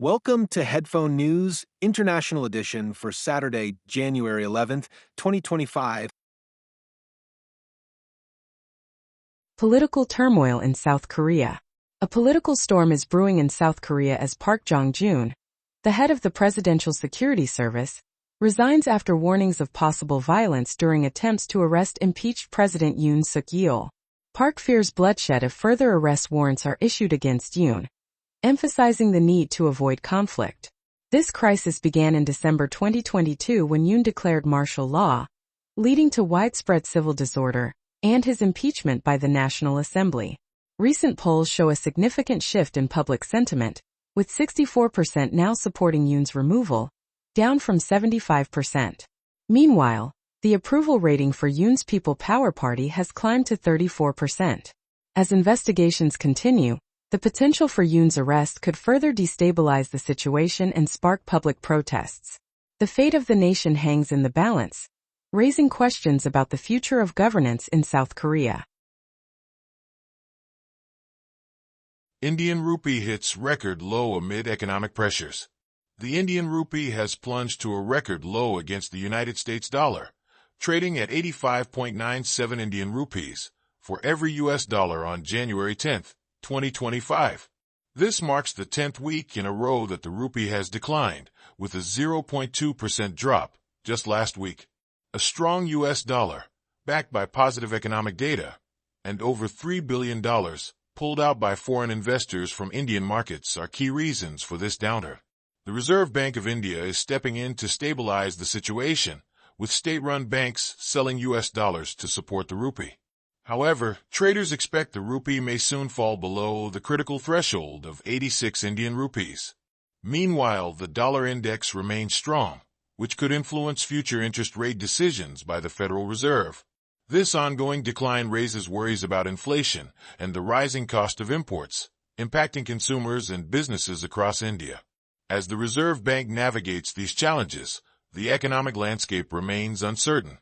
Welcome to Headphone News, International Edition for Saturday, January 11th, 2025. Political turmoil in South Korea. A political storm is brewing in South Korea as Park Jong-jun, the head of the Presidential Security Service, resigns after warnings of possible violence during attempts to arrest impeached President Yoon Suk-yeol. Park fears bloodshed if further arrest warrants are issued against Yoon, emphasizing the need to avoid conflict. This crisis began in December 2022 when Yoon declared martial law, leading to widespread civil disorder and his impeachment by the National Assembly. Recent polls show a significant shift in public sentiment, with 64% now supporting Yoon's removal, down from 75%. Meanwhile, the approval rating for Yoon's People Power Party has climbed to 34%. As investigations continue, the potential for Yoon's arrest could further destabilize the situation and spark public protests. The fate of the nation hangs in the balance, raising questions about the future of governance in South Korea. Indian rupee hits record low amid economic pressures. The Indian rupee has plunged to a record low against the United States dollar, trading at 85.97 Indian rupees for every US dollar on January 10, 2025. This marks the 10th week in a row that the rupee has declined, with a 0.2% drop just last week. A strong US dollar, backed by positive economic data, and over $3 billion pulled out by foreign investors from Indian markets are key reasons for this downturn. The Reserve Bank of India is stepping in to stabilize the situation, with state-run banks selling US dollars to support the rupee. However, traders expect the rupee may soon fall below the critical threshold of 86 Indian rupees. Meanwhile, the dollar index remains strong, which could influence future interest rate decisions by the Federal Reserve. This ongoing decline raises worries about inflation and the rising cost of imports, impacting consumers and businesses across India. As the Reserve Bank navigates these challenges, the economic landscape remains uncertain.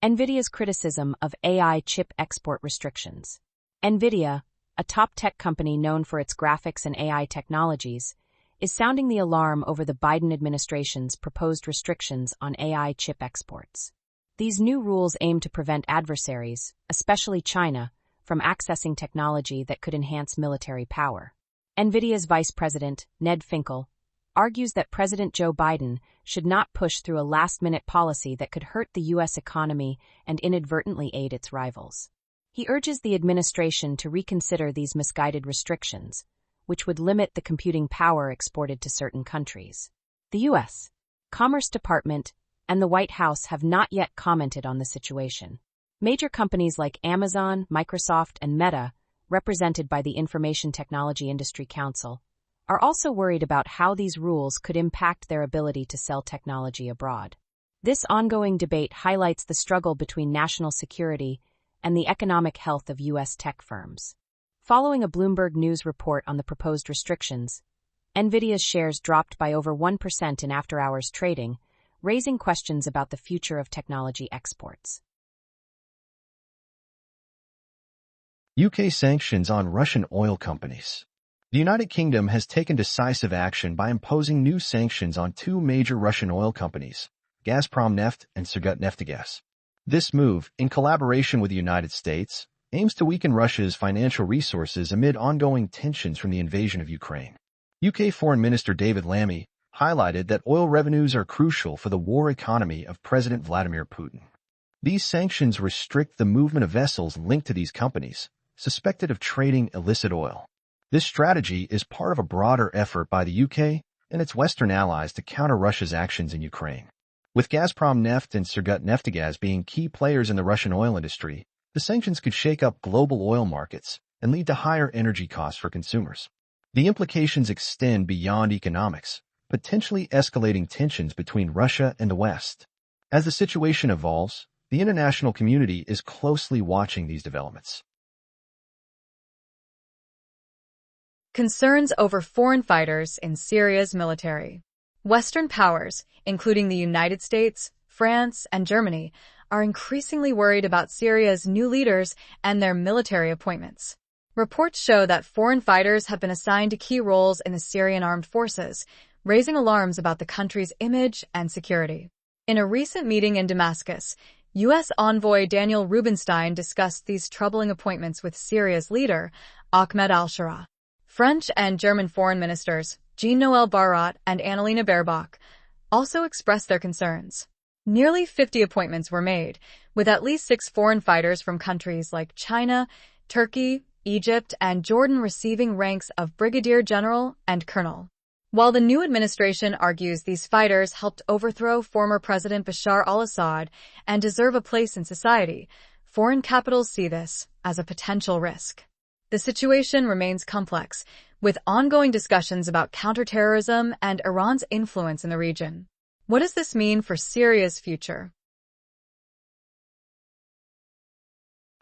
Nvidia's criticism of AI chip export restrictions. Nvidia, a top tech company known for its graphics and AI technologies, is sounding the alarm over the Biden administration's proposed restrictions on AI chip exports. These new rules aim to prevent adversaries, especially China, from accessing technology that could enhance military power. Nvidia's vice president, Ned Finkel, argues that President Joe Biden should not push through a last-minute policy that could hurt the U.S. economy and inadvertently aid its rivals. He urges the administration to reconsider these misguided restrictions, which would limit the computing power exported to certain countries. The U.S. Commerce Department and the White House have not yet commented on the situation. Major companies like Amazon, Microsoft, and Meta, represented by the Information Technology Industry Council, are also worried about how these rules could impact their ability to sell technology abroad. This ongoing debate highlights the struggle between national security and the economic health of U.S. tech firms. Following a Bloomberg News report on the proposed restrictions, Nvidia's shares dropped by over 1% in after-hours trading, raising questions about the future of technology exports. UK sanctions on Russian oil companies. The United Kingdom has taken decisive action by imposing new sanctions on two major Russian oil companies, Gazprom Neft and Surgutneftegas. This move, in collaboration with the United States, aims to weaken Russia's financial resources amid ongoing tensions from the invasion of Ukraine. UK Foreign Minister David Lammy highlighted that oil revenues are crucial for the war economy of President Vladimir Putin. These sanctions restrict the movement of vessels linked to these companies, suspected of trading illicit oil. This strategy is part of a broader effort by the UK and its Western allies to counter Russia's actions in Ukraine. With Gazprom Neft and Surgutneftegas being key players in the Russian oil industry, the sanctions could shake up global oil markets and lead to higher energy costs for consumers. The implications extend beyond economics, potentially escalating tensions between Russia and the West. As the situation evolves, the international community is closely watching these developments. Concerns over foreign fighters in Syria's military. Western powers, including the United States, France, and Germany, are increasingly worried about Syria's new leaders and their military appointments. Reports show that foreign fighters have been assigned to key roles in the Syrian armed forces, raising alarms about the country's image and security. In a recent meeting in Damascus, U.S. envoy Daniel Rubinstein discussed these troubling appointments with Syria's leader, Ahmed al-Shara. French and German foreign ministers, Jean-Noël Barrot and Annalena Baerbock, also expressed their concerns. Nearly 50 appointments were made, with at least 6 foreign fighters from countries like China, Turkey, Egypt, and Jordan receiving ranks of brigadier general and colonel. While the new administration argues these fighters helped overthrow former President Bashar al-Assad and deserve a place in society, foreign capitals see this as a potential risk. The situation remains complex, with ongoing discussions about counterterrorism and Iran's influence in the region. What does this mean for Syria's future?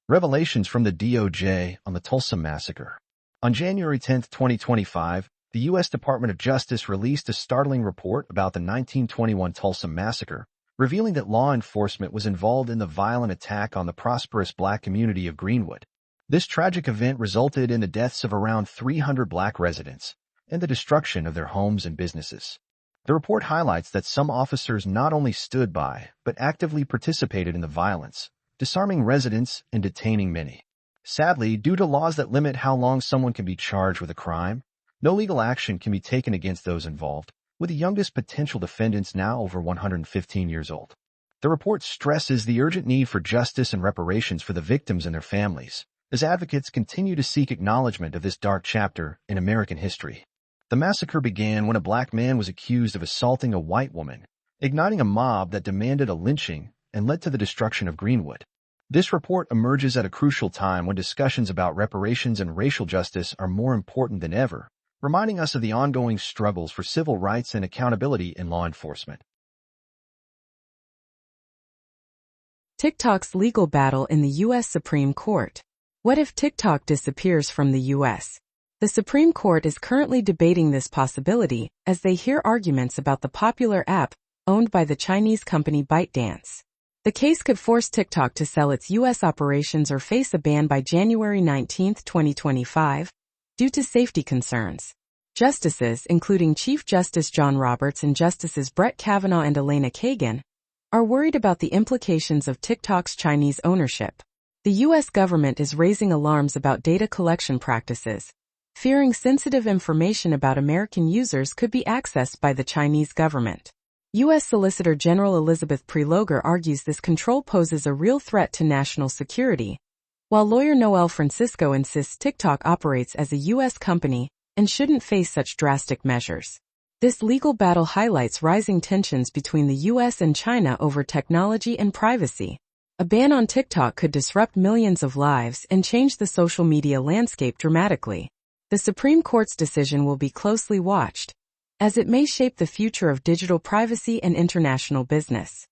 Revelations from the DOJ on the Tulsa Massacre. On January 10, 2025, the U.S. Department of Justice released a startling report about the 1921 Tulsa Massacre, revealing that law enforcement was involved in the violent attack on the prosperous Black community of Greenwood. This tragic event resulted in the deaths of around 300 Black residents and the destruction of their homes and businesses. The report highlights that some officers not only stood by, but actively participated in the violence, disarming residents and detaining many. Sadly, due to laws that limit how long someone can be charged with a crime, no legal action can be taken against those involved, with the youngest potential defendants now over 115 years old. The report stresses the urgent need for justice and reparations for the victims and their families, as advocates continue to seek acknowledgement of this dark chapter in American history. The massacre began when a Black man was accused of assaulting a white woman, igniting a mob that demanded a lynching and led to the destruction of Greenwood. This report emerges at a crucial time when discussions about reparations and racial justice are more important than ever, reminding us of the ongoing struggles for civil rights and accountability in law enforcement. TikTok's legal battle in the U.S. Supreme Court. What if TikTok disappears from the U.S.? The Supreme Court is currently debating this possibility as they hear arguments about the popular app owned by the Chinese company ByteDance. The case could force TikTok to sell its U.S. operations or face a ban by January 19, 2025, due to safety concerns. Justices, including Chief Justice John Roberts and Justices Brett Kavanaugh and Elena Kagan, are worried about the implications of TikTok's Chinese ownership. The U.S. government is raising alarms about data collection practices, fearing sensitive information about American users could be accessed by the Chinese government. U.S. Solicitor General Elizabeth Prelogar argues this control poses a real threat to national security, while lawyer Noel Francisco insists TikTok operates as a U.S. company and shouldn't face such drastic measures. This legal battle highlights rising tensions between the U.S. and China over technology and privacy. A ban on TikTok could disrupt millions of lives and change the social media landscape dramatically. The Supreme Court's decision will be closely watched, as it may shape the future of digital privacy and international business.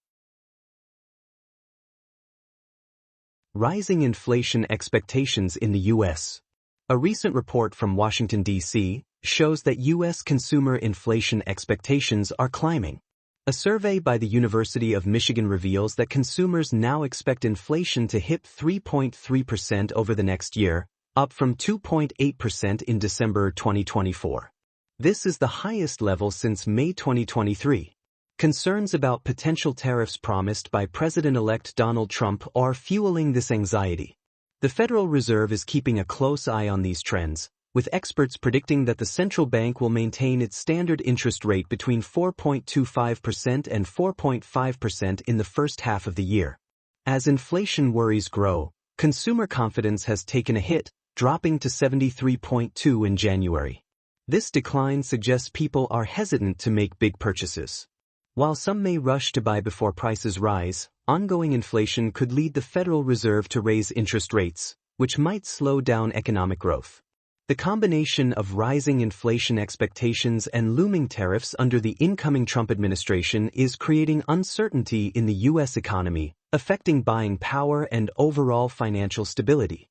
Rising inflation expectations in the U.S. A recent report from Washington, D.C., shows that U.S. consumer inflation expectations are climbing. A survey by the University of Michigan reveals that consumers now expect inflation to hit 3.3% over the next year, up from 2.8% in December 2024. This is the highest level since May 2023. Concerns about potential tariffs promised by President-elect Donald Trump are fueling this anxiety. The Federal Reserve is keeping a close eye on these trends, with experts predicting that the central bank will maintain its standard interest rate between 4.25% and 4.5% in the first half of the year. As inflation worries grow, consumer confidence has taken a hit, dropping to 73.2 in January. This decline suggests people are hesitant to make big purchases. While some may rush to buy before prices rise, ongoing inflation could lead the Federal Reserve to raise interest rates, which might slow down economic growth. The combination of rising inflation expectations and looming tariffs under the incoming Trump administration is creating uncertainty in the U.S. economy, affecting buying power and overall financial stability.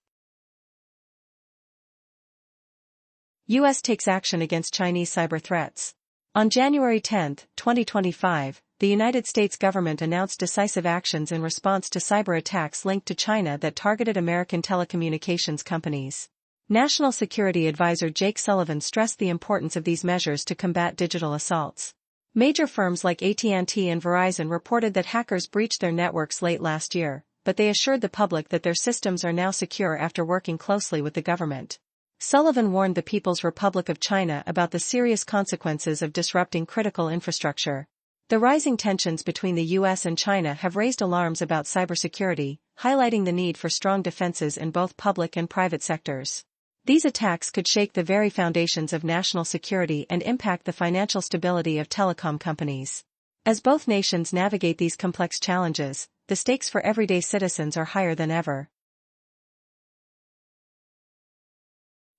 U.S. takes action against Chinese cyber threats. On January 10, 2025, the United States government announced decisive actions in response to cyber attacks linked to China that targeted American telecommunications companies. National Security Advisor Jake Sullivan stressed the importance of these measures to combat digital assaults. Major firms like AT&T and Verizon reported that hackers breached their networks late last year, but they assured the public that their systems are now secure after working closely with the government. Sullivan warned the People's Republic of China about the serious consequences of disrupting critical infrastructure. The rising tensions between the U.S. and China have raised alarms about cybersecurity, highlighting the need for strong defenses in both public and private sectors. These attacks could shake the very foundations of national security and impact the financial stability of telecom companies. As both nations navigate these complex challenges, the stakes for everyday citizens are higher than ever.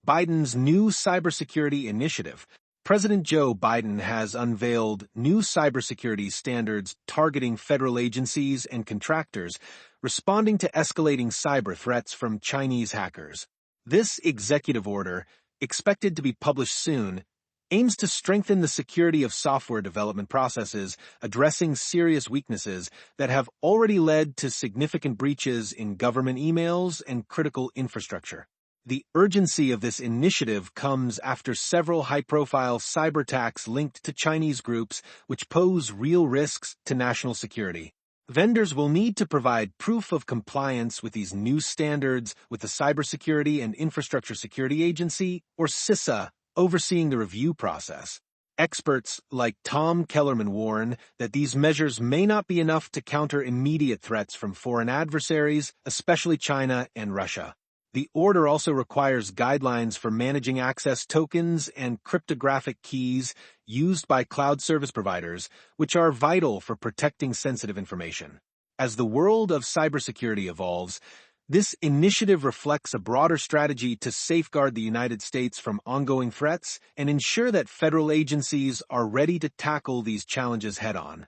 Biden's new cybersecurity initiative. President Joe Biden has unveiled new cybersecurity standards targeting federal agencies and contractors, responding to escalating cyber threats from Chinese hackers. This executive order, expected to be published soon, aims to strengthen the security of software development processes, addressing serious weaknesses that have already led to significant breaches in government emails and critical infrastructure. The urgency of this initiative comes after several high-profile cyber attacks linked to Chinese groups which pose real risks to national security. Vendors will need to provide proof of compliance with these new standards with the Cybersecurity and Infrastructure Security Agency, or CISA, overseeing the review process. Experts like Tom Kellerman warn that these measures may not be enough to counter immediate threats from foreign adversaries, especially China and Russia. The order also requires guidelines for managing access tokens and cryptographic keys used by cloud service providers, which are vital for protecting sensitive information. As the world of cybersecurity evolves, this initiative reflects a broader strategy to safeguard the United States from ongoing threats and ensure that federal agencies are ready to tackle these challenges head-on.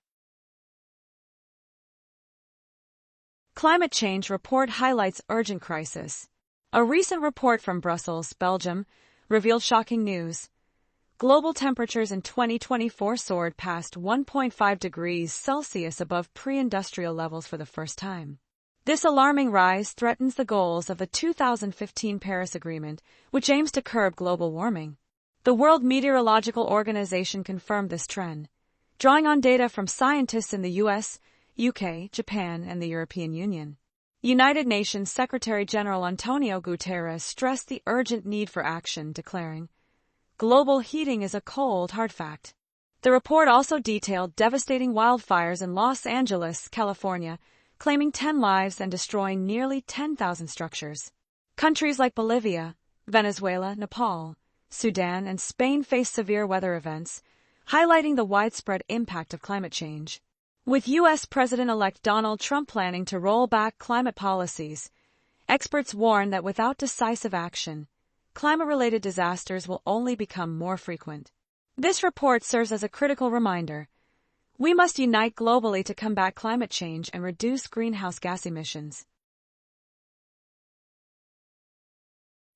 Climate change report highlights urgent crisis. A recent report from Brussels, Belgium, revealed shocking news. Global temperatures in 2024 soared past 1.5 degrees Celsius above pre-industrial levels for the first time. This alarming rise threatens the goals of the 2015 Paris Agreement, which aims to curb global warming. The World Meteorological Organization confirmed this trend, drawing on data from scientists in the US, UK, Japan, and the European Union. United Nations Secretary-General Antonio Guterres stressed the urgent need for action, declaring, "Global heating is a cold, hard fact." The report also detailed devastating wildfires in Los Angeles, California, claiming 10 lives and destroying nearly 10,000 structures. Countries like Bolivia, Venezuela, Nepal, Sudan, and Spain face severe weather events, highlighting the widespread impact of climate change. With U.S. President-elect Donald Trump planning to roll back climate policies, experts warn that without decisive action, climate-related disasters will only become more frequent. This report serves as a critical reminder. We must unite globally to combat climate change and reduce greenhouse gas emissions.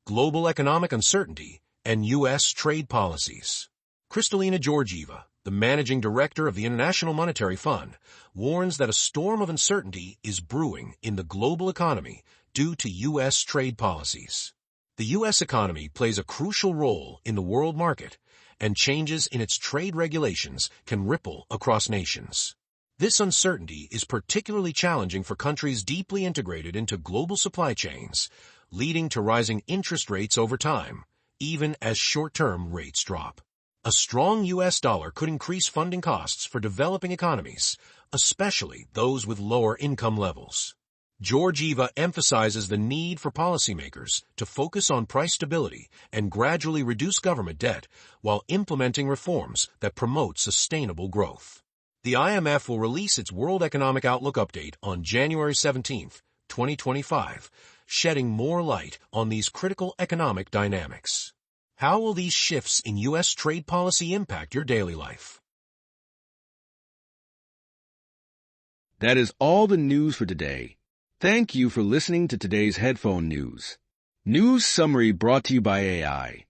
Global economic uncertainty and U.S. trade policies. Kristalina Georgieva, the managing director of the International Monetary Fund, warns that a storm of uncertainty is brewing in the global economy due to U.S. trade policies. The U.S. economy plays a crucial role in the world market, and changes in its trade regulations can ripple across nations. This uncertainty is particularly challenging for countries deeply integrated into global supply chains, leading to rising interest rates over time, even as short-term rates drop. A strong U.S. dollar could increase funding costs for developing economies, especially those with lower income levels. Georgieva emphasizes the need for policymakers to focus on price stability and gradually reduce government debt while implementing reforms that promote sustainable growth. The IMF will release its World Economic Outlook update on January 17, 2025, shedding more light on these critical economic dynamics. How will these shifts in U.S. trade policy impact your daily life? That is all the news for today. Thank you for listening to today's headphone news. News summary brought to you by AI.